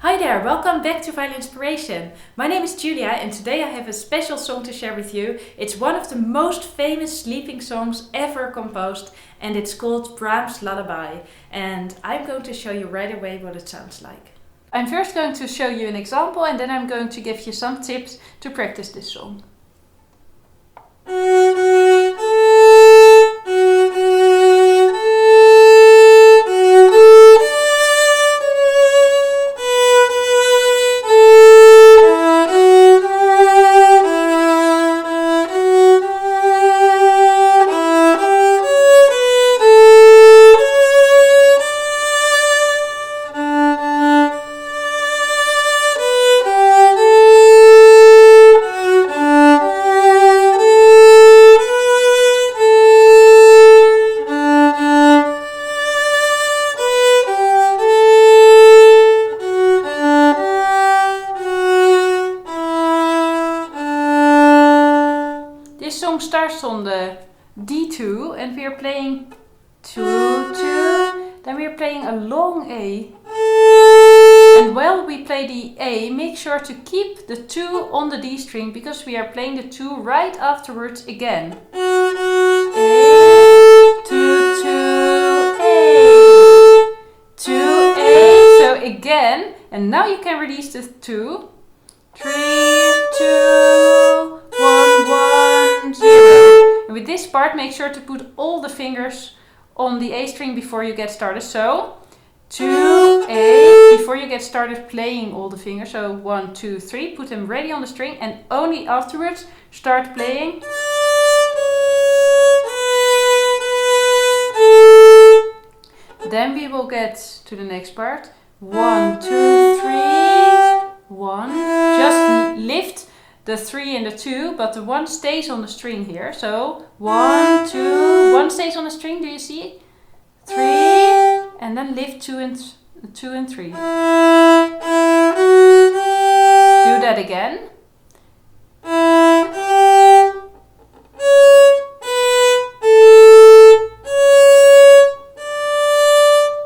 Hi there, welcome back to Violin Inspiration. My name is Julia and today I have a special song to share with you. It's one of the most famous sleeping songs ever composed and it's called Brahms Lullaby. And I'm going to show you right away what it sounds like. I'm first going to show you an example and then I'm going to give you some tips to practice this song. This song starts on the D2 and we are playing 2, 2, then we are playing a long A. And while we play the A, make sure to keep the 2 on the D string because we are playing the 2 right afterwards again. A, 2, 2, A, 2, A. So again, and now you can release the 2, 3, 2, 1, 1, 0. And with this part, make sure to put all the fingers on the A string before you get started. So 2, A, before you get started playing all the fingers. So 1, 2, 3, put them ready on the string and only afterwards start playing. Then we will get to the next part. 1, 2, 3, 1. Just lift the 3 and the 2, but the 1 stays on the string here. So 1, 2, 1 stays on the string, do you see? 3, and then lift 2 and 3. Do that again.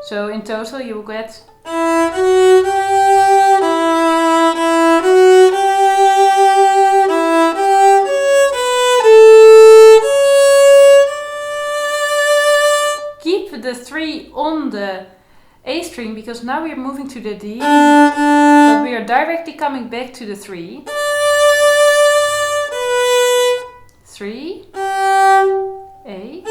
So in total you will get the 3 on the A string because now we are moving to the D, but we are directly coming back to the 3. 3, A.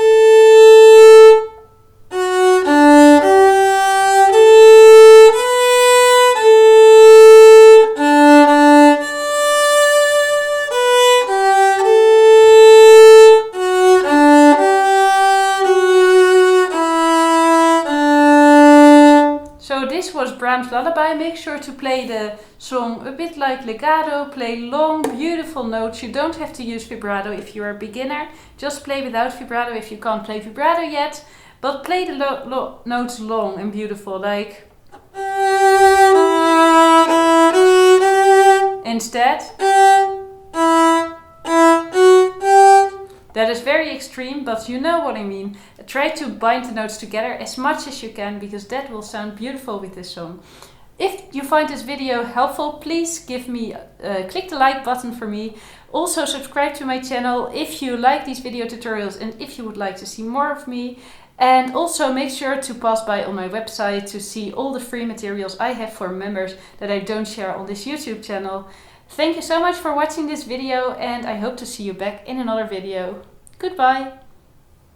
So this was Brahms Lullaby. Make sure to play the song a bit like legato, play long, beautiful notes. You don't have to use vibrato if you're a beginner. Just play without vibrato if you can't play vibrato yet. But play the notes long and beautiful, like instead. That is very extreme, but you know what I mean. Try to bind the notes together as much as you can because that will sound beautiful with this song. If you find this video helpful, please give me click the like button for me. Also subscribe to my channel if you like these video tutorials and if you would like to see more of me. And also make sure to pass by on my website to see all the free materials I have for members that I don't share on this YouTube channel. Thank you so much for watching this video and I hope to see you back in another video. Goodbye!